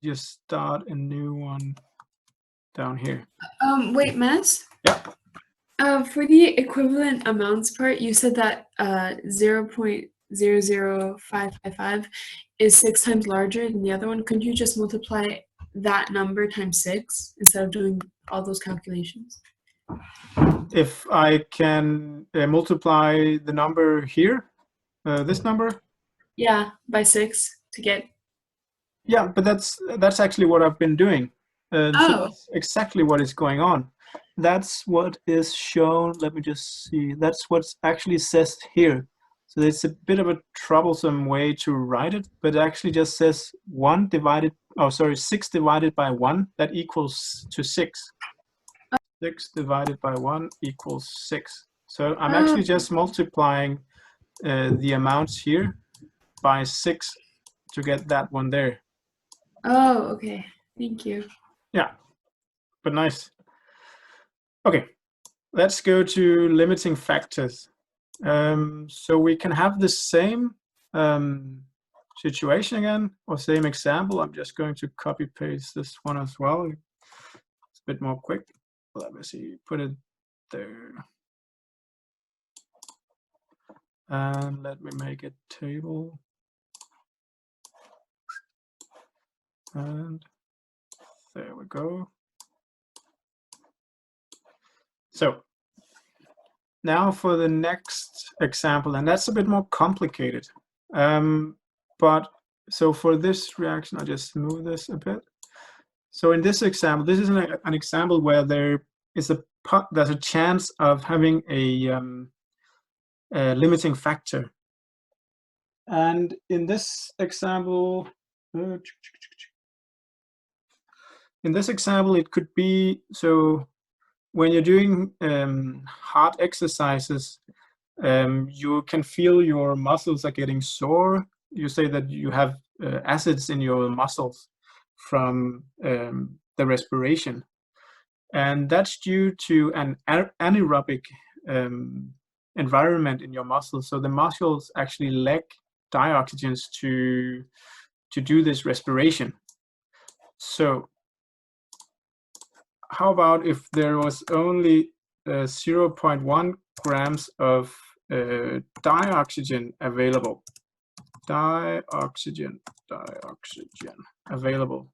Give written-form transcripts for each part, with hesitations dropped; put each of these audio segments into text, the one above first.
just start a new one down here. Wait, Mads? Yeah. For the equivalent amounts part, you said that 0.00555 is 6 times larger than the other one. Could you just multiply that number times 6 instead of doing all those calculations? If I can multiply the number here, this number? Yeah, by 6 to get... Yeah, but that's actually what I've been doing. So that's exactly what is going on. That's what is shown. Let me just see. That's what's actually says here. So it's a bit of a troublesome way to write it, but it actually just says 6 divided by 1, that equals to 6. 6 divided by 1 equals 6. So I'm actually just multiplying the amounts here by 6 to get that one there. Oh, okay. Thank you. Yeah, but nice. Okay, let's go to limiting factors. So we can have the same situation again, or same example. I'm just going to copy paste this one as well. It's a bit more quick. Let me see, put it there. And let me make a table. And there we go. So now for the next example, and that's a bit more complicated. But so for this reaction, I'll just move this a bit. So in this example, this is an example where there's a chance of having a limiting factor. And in this example, it could be, so when you're doing hard exercises, you can feel your muscles are getting sore. You say that you have acids in your muscles from the respiration. And that's due to an anaerobic environment in your muscles. So the muscles actually lack dioxygens to do this respiration. So how about if there was only 0.1 grams of dioxygen available? Dioxygen available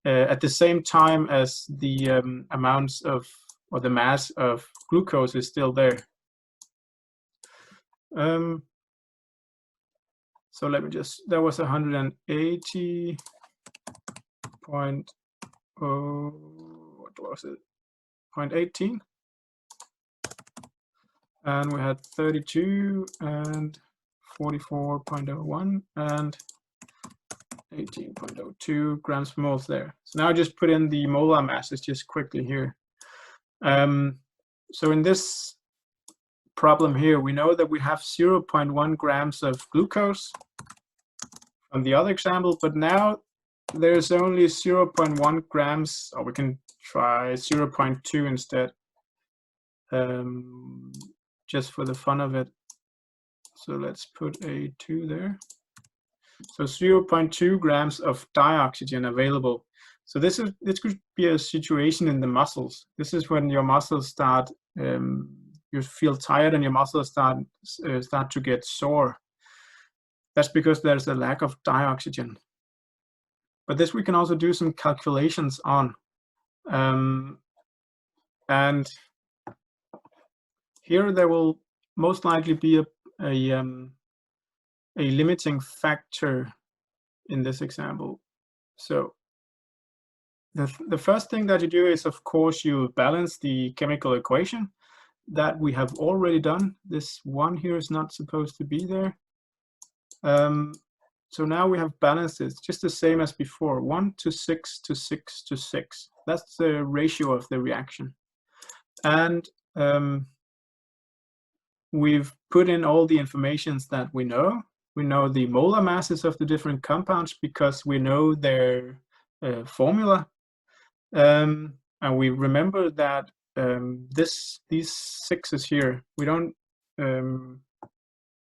at the same time as the amounts of, or the mass of glucose is still there. So let me just, that was 180.0, what was it, 0.18. And we had 32 and 44.01 and 18.02 grams per mole there. So now I just put in the molar masses just quickly here. So in this problem here, we know that we have 0.1 grams of glucose from the other example, but now there's only 0.1 grams, or we can try 0.2 instead, just for the fun of it. So let's put a 2 there. So 0.2 grams of dioxygen available. So this could be a situation in the muscles. This is when your muscles start, you feel tired and your muscles start to get sore. That's because there's a lack of dioxygen. But this we can also do some calculations on. And here there will most likely be a limiting factor in this example. So the first thing that you do is, of course, you balance the chemical equation that we have already done. This one here is not supposed to be there. So now we have balanced it just the same as before, 1 to 6 to 6 to 6. That's the ratio of the reaction. And we've put in all the informations that we know. We know the molar masses of the different compounds because we know their formula. And we remember that these 6's here, we don't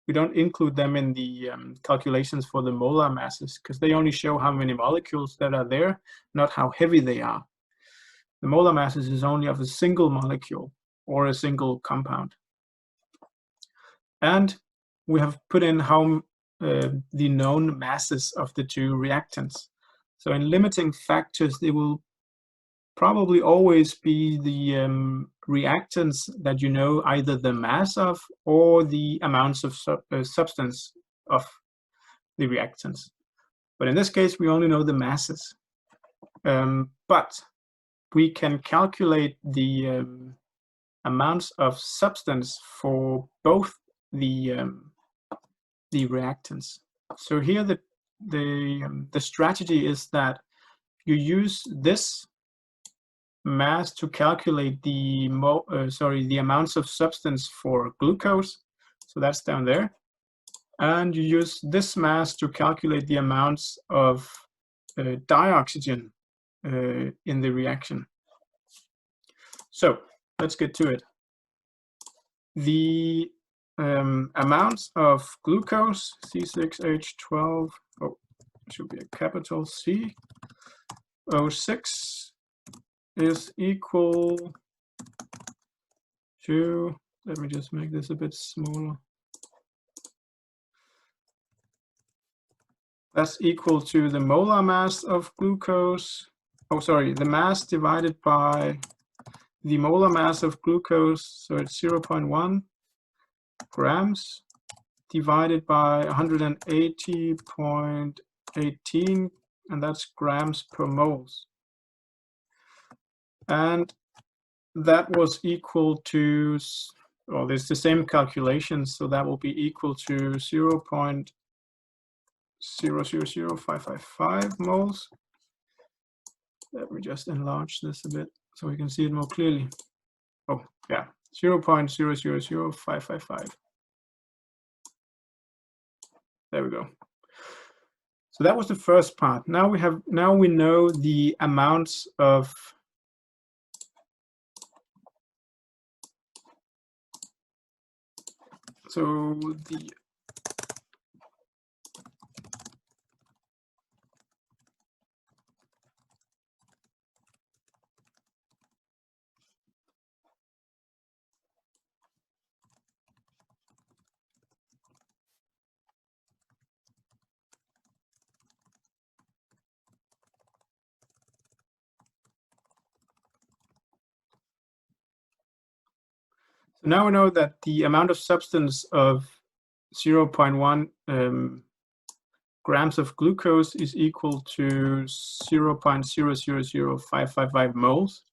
we don't include them in the calculations for the molar masses, because they only show how many molecules that are there, not how heavy they are. The molar masses is only of a single molecule or a single compound. And we have put in how the known masses of the two reactants. So in limiting factors, they will probably always be the reactants that you know either the mass of or the amounts of substance of the reactants. But in this case, we only know the masses. But we can calculate the amounts of substance for both the reactants. So here the strategy is that you use this mass to calculate the amounts of substance for glucose. So that's down there. And you use this mass to calculate the amounts of dioxygen in the reaction. So let's get to it. The amounts of glucose, C6H12, oh, it should be a capital C, O6 is equal to, let me just make this a bit smaller. That's equal to the molar mass of glucose. Oh, sorry, the mass divided by the molar mass of glucose. So it's 0.1 grams divided by 180.18, and that's grams per moles. And that was equal to, well, there's the same calculation, so that will be equal to 0.000555 moles. Let me just enlarge this a bit so we can see it more clearly. Oh, yeah, 0.000555. There we go. So that was the first part. Now we know the amounts of So now we know that the amount of substance of 0.1 grams of glucose is equal to 0.000555 moles.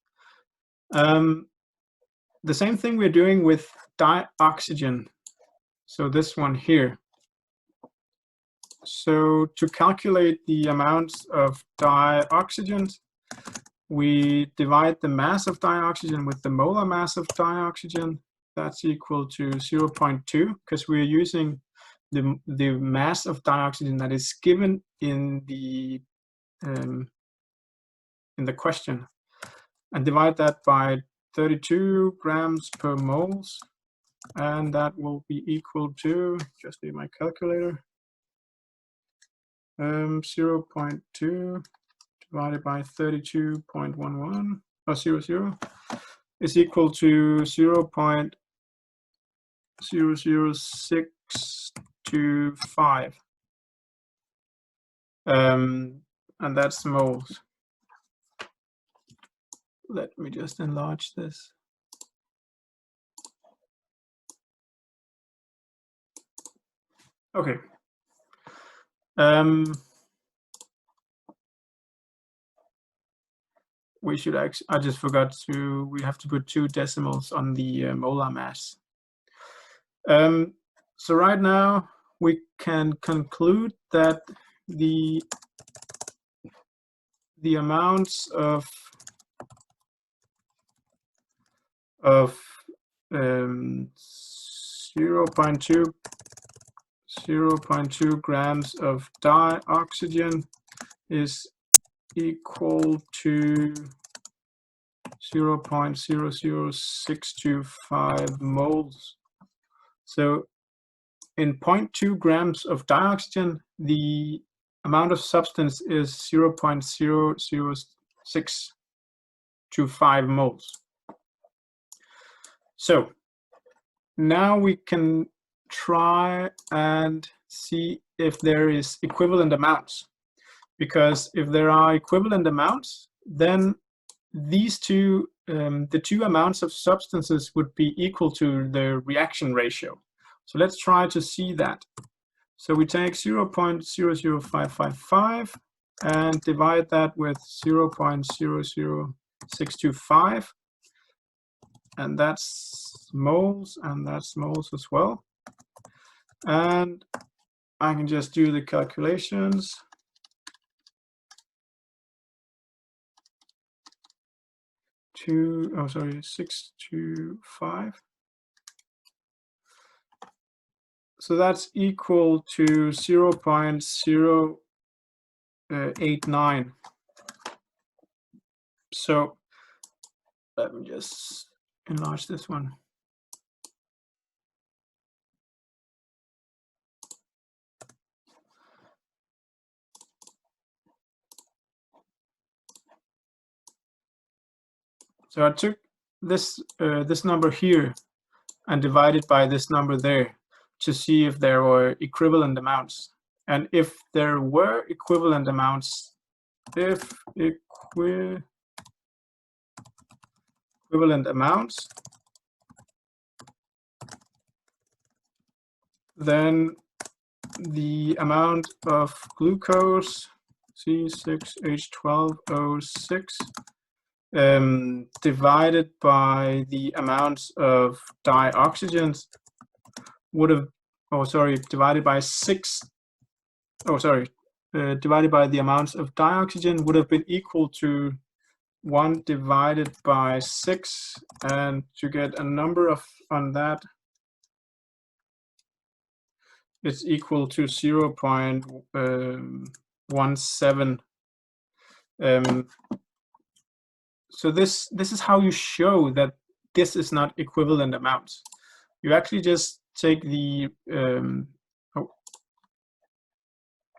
The same thing we're doing with dioxygen. So this one here. So to calculate the amounts of dioxygen, we divide the mass of dioxygen with the molar mass of dioxygen. That's equal to 0.2, because we're using the mass of dioxygen that is given in the question, and divide that by 32 grams per moles, and that will be equal to, just need my calculator, 0.2 divided by 32.11 or 00 is equal to 0.00625, and that's moles. Let me just enlarge this. Okay. We should actually, I just forgot to, we have to put 2 decimals on the molar mass. So right now we can conclude that the amounts of 0.2 grams of dioxygen is equal to 0.00625 moles. So in 0.2 grams of dioxygen, the amount of substance is 0.00625 moles. So now we can try and see if there is equivalent amounts, because if there are equivalent amounts, then these two, the two amounts of substances would be equal to the reaction ratio. So let's try to see that. So we take 0.00555 and divide that with 0.00625, and that's moles, and that's moles as well. And I can just do the calculations. Oh, sorry, 625. So that's equal to 0.089. So let me just enlarge this one. So I took this this number here and divided by this number there to see if there were equivalent amounts. And if there were equivalent amounts, if equivalent amounts, then the amount of glucose, C6H12O6, divided by the amounts of dioxygens would have, divided by the amounts of dioxygen would have been equal to 1 divided by 6, and to get a number on that, it's equal to 0.17. So this is how you show that this is not equivalent amounts. You actually just take the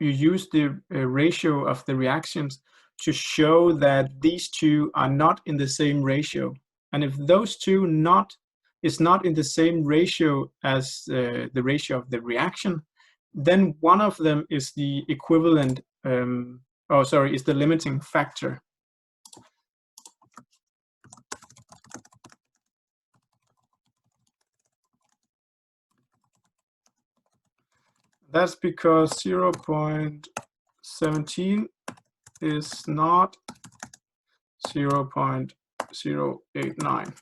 you use the ratio of the reactions to show that these two are not in the same ratio. And if those two is not in the same ratio as the ratio of the reaction, then one of them is the equivalent, is the limiting factor. That's because 0.17 is not 0.089.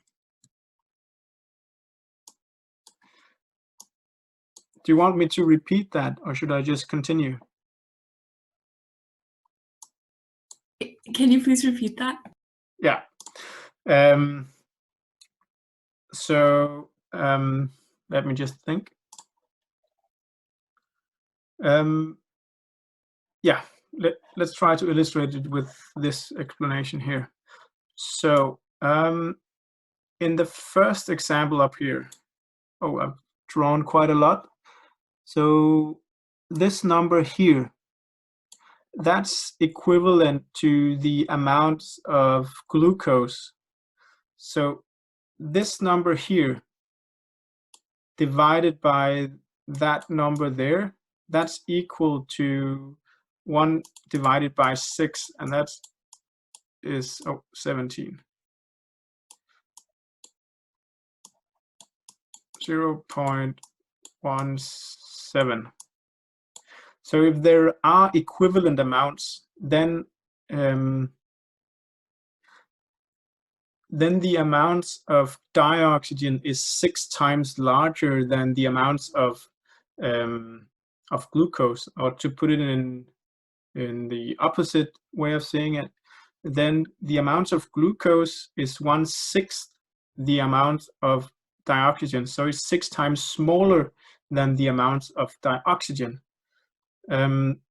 Do you want me to repeat that, or should I just continue? Can you please repeat that? Yeah. Let me just think. Let's try to illustrate it with this explanation here. So in the first example up here, I've drawn quite a lot. So this number here, that's equivalent to the amounts of glucose. So this number here divided by that number there, that's equal to 1 divided by 6, and that is 17. 0.17. So if there are equivalent amounts, then the amounts of dioxygen is 6 times larger than the amounts of glucose. Or to put it in the opposite way of saying it, then the amount of glucose is 1/6 the amount of dioxygen. So it's 6 times smaller than the amount of dioxygen. And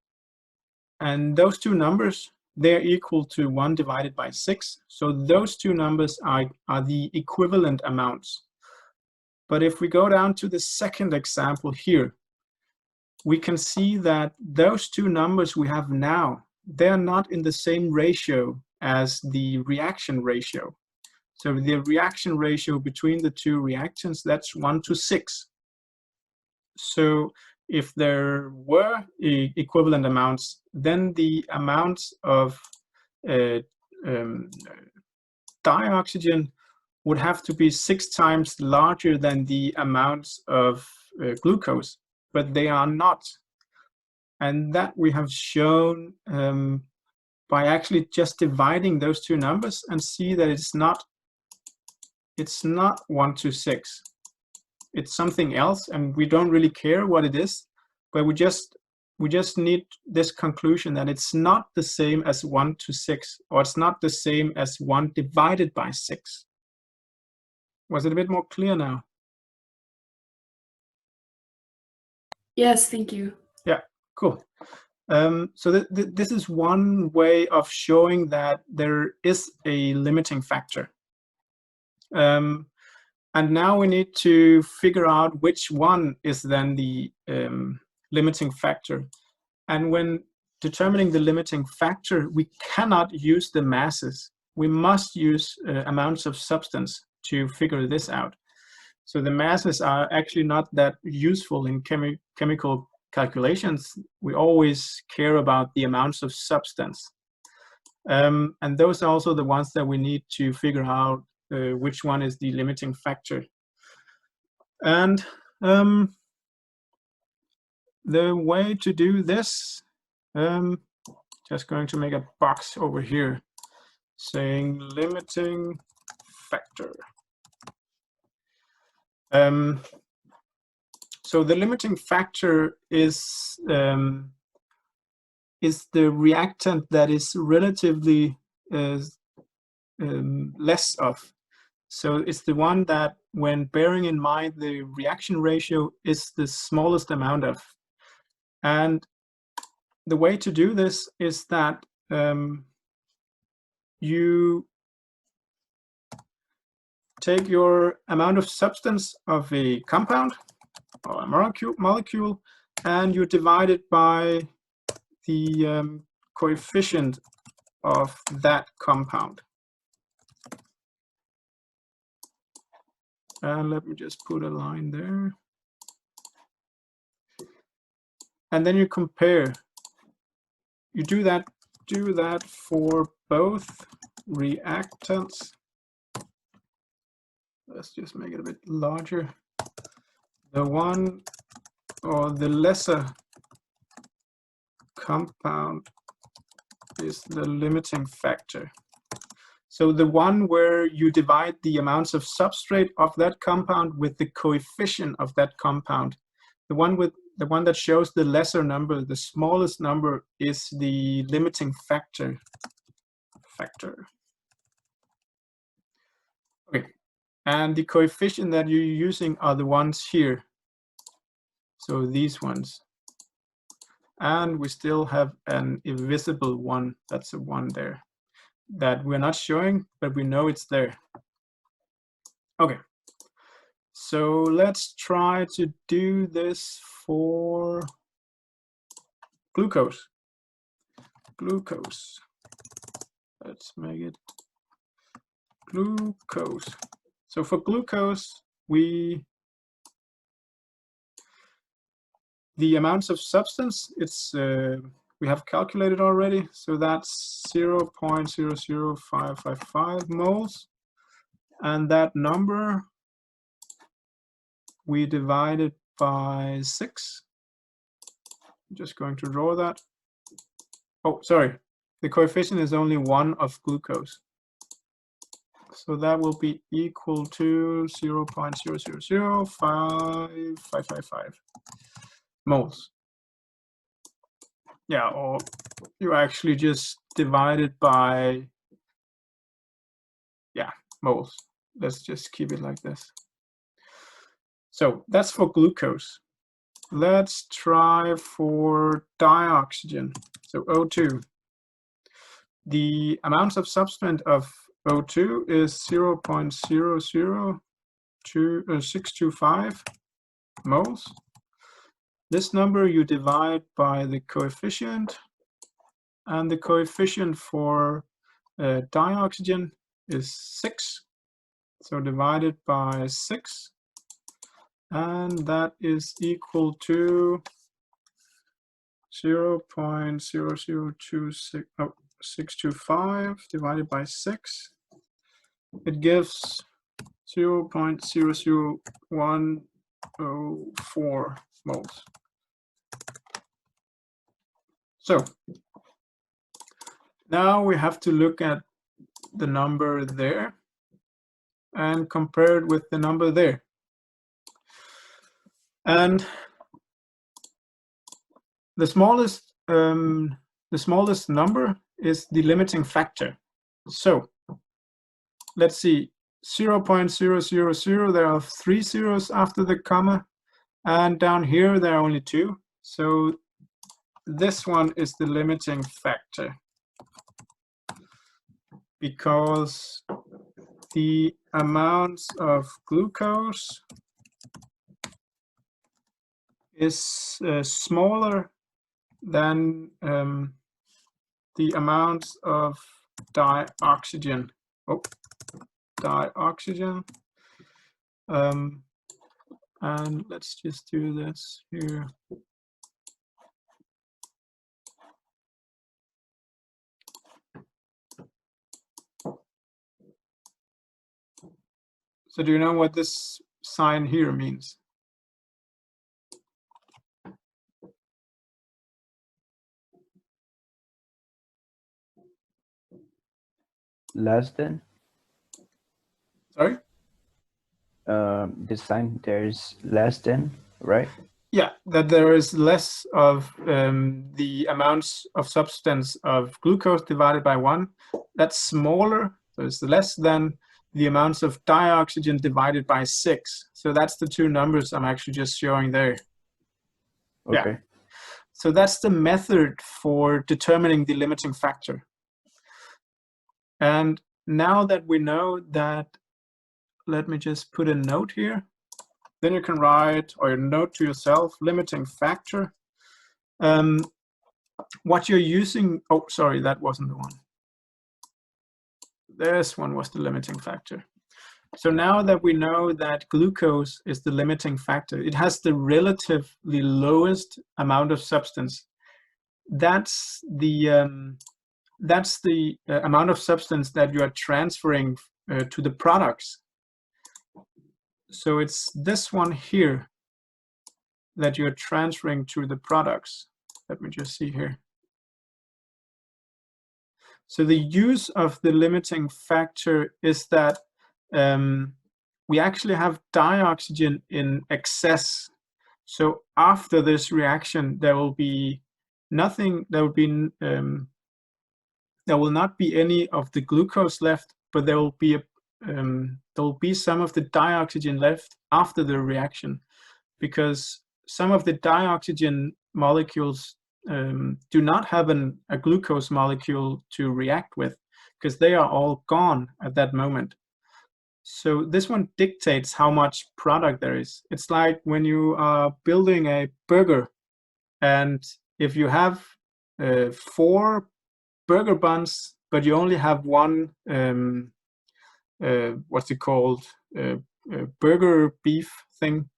those two numbers, they're equal to 1 divided by 6. So those two numbers are the equivalent amounts. But if we go down to the second example here, we can see that those two numbers we have now, they're not in the same ratio as the reaction ratio. So the reaction ratio between the two reactants, that's 1 to 6. So if there were equivalent amounts, then the amounts of dioxygen would have to be 6 times larger than the amounts of glucose, but they are not. And that we have shown by actually just dividing those two numbers and see that it's not 1 to 6. It's something else, and we don't really care what it is, but we just need this conclusion that it's not the same as 1 to 6, or it's not the same as 1 divided by 6. Was it a bit more clear now? Yes, thank you. Yeah, cool. So this is one way of showing that there is a limiting factor. And now we need to figure out which one is then the limiting factor. And when determining the limiting factor, we cannot use the masses. We must use amounts of substance to figure this out. So the masses are actually not that useful in chemical calculations. We always care about the amounts of substance. And those are also the ones that we need to figure out which one is the limiting factor. And the way to do this, just going to make a box over here saying limiting factor. So the limiting factor is the reactant that is relatively less of. So it's the one that, when bearing in mind the reaction ratio, is the smallest amount of. And the way to do this is that you take your amount of substance of a compound or a molecule, and you divide it by the coefficient of that compound. And let me just put a line there. And then you compare. You do that for both reactants. Let's just make it a bit larger. The one, or the lesser compound, is the limiting factor. So the one where you divide the amounts of substrate of that compound with the coefficient of that compound. The one that shows the lesser number, the smallest number, is the limiting factor. Okay, and the coefficient that you're using are the ones here. So these ones. And we still have an invisible one, that's a 1 there, that we're not showing, but we know it's there. Okay, so let's try to do this for glucose. Let's make it glucose. So for glucose, the amounts of substance, it's we have calculated already, so that's 0.00555 moles, and that number we divided by 6. I'm just going to draw that. Oh, sorry, the coefficient is only 1 of glucose, so that will be equal to 0.000555 moles. Yeah, or you actually just divide it by, yeah, moles. Let's just keep it like this. So that's for glucose. Let's try for dioxygen, so O2. The amounts of substrate of O2 is 0.00625 moles. this number you divide by the coefficient, and the coefficient for dioxygen is 6. So divided by 6, and that is equal to 0.0026625 divided by 6. It gives 0.00104 moles. So now we have to look at the number there and compare it with the number there. And the smallest number is the limiting factor. So let's see, 0.000, there are 3 zeros after the comma, and down here there are only 2. So this one is the limiting factor, because the amounts of glucose is smaller than the amounts of dioxygen. And let's just do this here. So do you know what this sign here means? Less than? Sorry? The sign there is less than, right? Yeah, that there is less of the amounts of substance of glucose divided by 1. That's smaller, so it's less than the amounts of dioxygen divided by 6. So that's the two numbers I'm actually just showing there. Okay. Yeah. So that's the method for determining the limiting factor. And now that we know that, let me just put a note here. Then you can write, or note to yourself, limiting factor. What you're using, oh, sorry, that wasn't the one. This one was the limiting factor. So now that we know that glucose is the limiting factor, it has the relatively lowest amount of substance. That's the amount of substance that you are transferring to the products. So it's this one here that you're transferring to the products. Let me just see here. So the use of the limiting factor is that we actually have dioxygen in excess. So after this reaction, there will be nothing, there will not be any of the glucose left, but there will be some of the dioxygen left after the reaction, because some of the dioxygen molecules do not have a glucose molecule to react with, because they are all gone at that moment. So this one dictates how much product there is. It's like when you are building a burger, and if you have 4 burger buns, but you only have one what's it called, burger beef thing,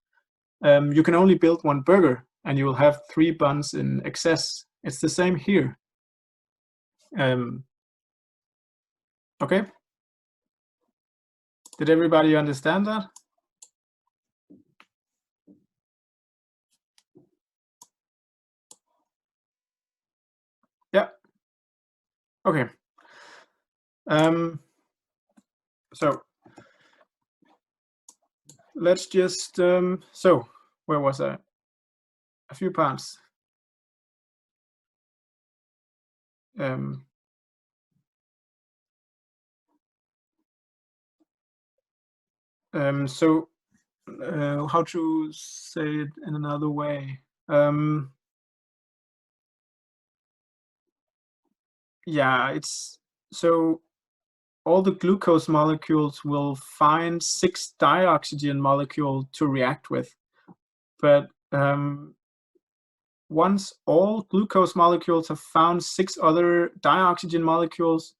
you can only build 1 burger, and you will have 3 buns in excess. It's the same here. Okay, did everybody understand that? Yeah. Okay. So let's just so where was I? A few parts. So how to say it in another way? Yeah, it's so all the glucose molecules will find 6 dioxygen molecules to react with, but once all glucose molecules have found 6 other dioxygen molecules,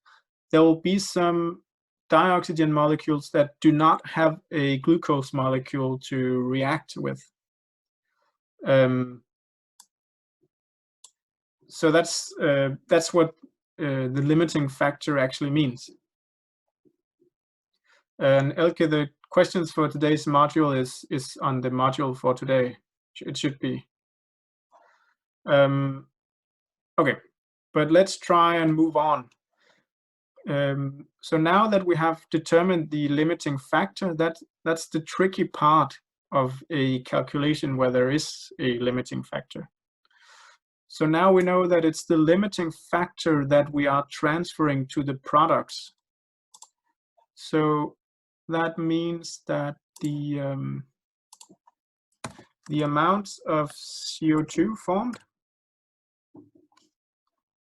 there will be some dioxygen molecules that do not have a glucose molecule to react with. So that's what the limiting factor actually means. And Elke, the questions for today's module is on the module for today. It should be. Okay, but let's try and move on. So now that we have determined the limiting factor, that's the tricky part of a calculation where there is a limiting factor. So now we know that it's the limiting factor that we are transferring to the products. So that means that the amount of CO2 formed.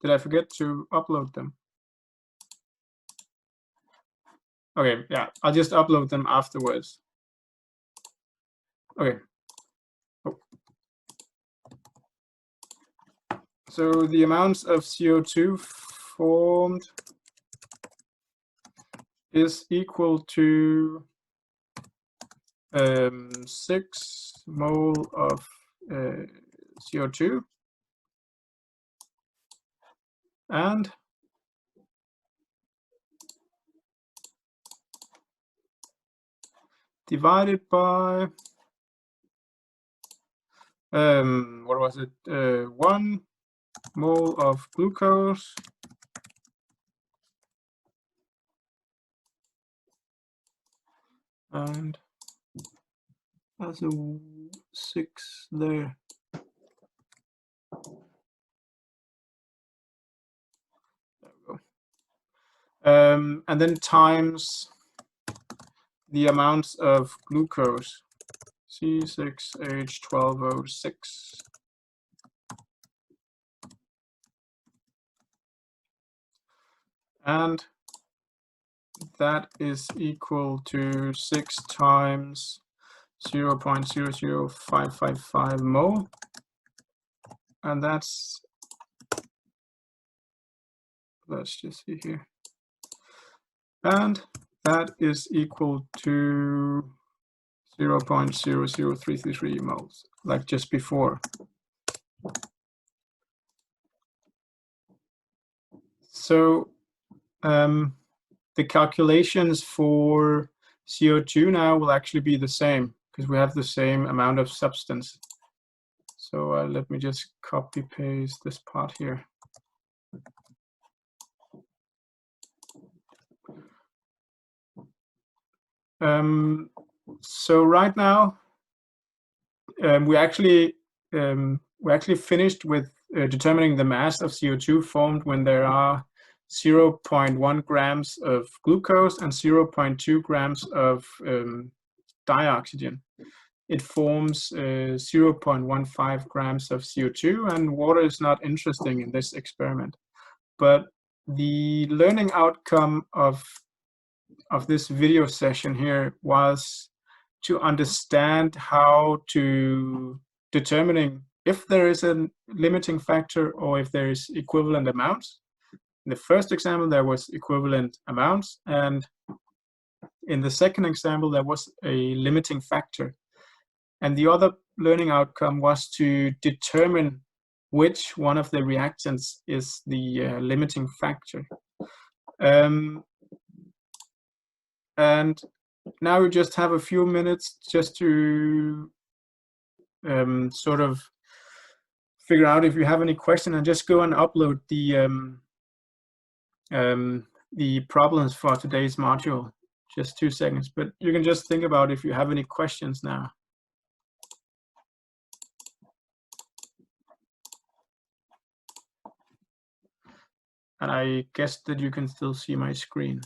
Did I forget to upload them? Okay, yeah, I'll just upload them afterwards. Okay. Oh. So the amounts of CO2 formed is equal to 6 mole of CO2 and divided by what was it? 1 mole of glucose and that's a 6 there. There we go. And then times the amounts of glucose, C6H12O6. And that is equal to 6 times 0.00555 mole. And let's just see here. And that is equal to 0.00333 moles, like just before. So the calculations for CO2 now will actually be the same because we have the same amount of substance. So let me just copy paste this part here. So right now we actually finished with determining the mass of CO2 formed when there are 0.1 grams of glucose and 0.2 grams of dioxygen. It forms 0.15 grams of CO2, and water is not interesting in this experiment. But the learning outcome of this video session here was to understand how to determining if there is a limiting factor or if there is equivalent amounts. In the first example, there was equivalent amounts, and in the second example, there was a limiting factor. And the other learning outcome was to determine which one of the reactants is the limiting factor. And now we just have a few minutes just to sort of figure out if you have any question, and just go and upload the problems for today's module. Just 2 seconds, but you can just think about if you have any questions now. And I guess that you can still see my screen.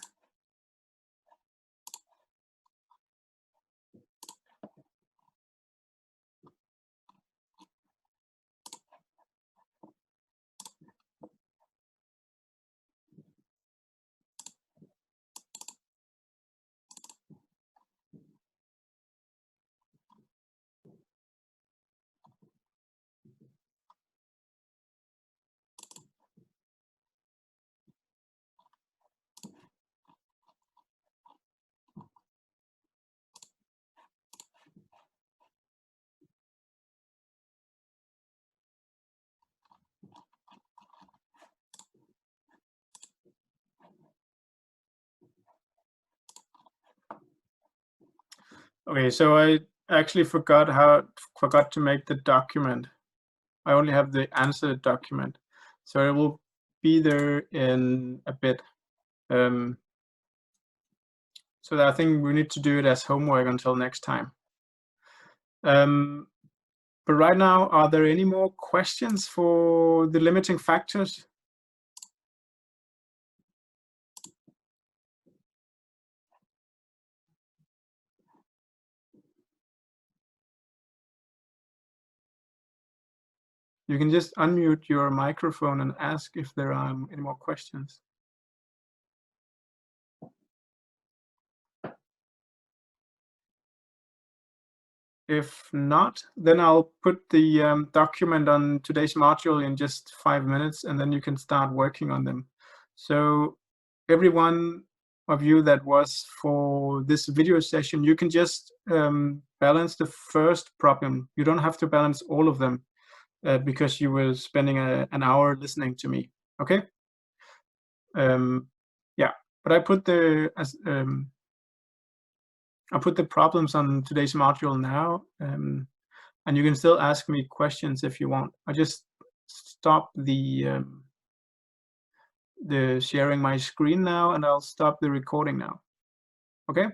Okay, so I actually forgot to make the document. I only have the answer document, so it will be there in a bit. So I think we need to do it as homework until next time. But right now, are there any more questions for the limiting factors? You can just unmute your microphone and ask if there are any more questions. If not, then I'll put the document on today's module in just 5 minutes, and then you can start working on them. So every one of you that was for this video session, you can just balance the first problem. You don't have to balance all of them because you were spending an hour listening to me, okay? Yeah, but I put the problems on today's module now, and you can still ask me questions if you want. I just stop the sharing my screen now, and I'll stop the recording now. Okay?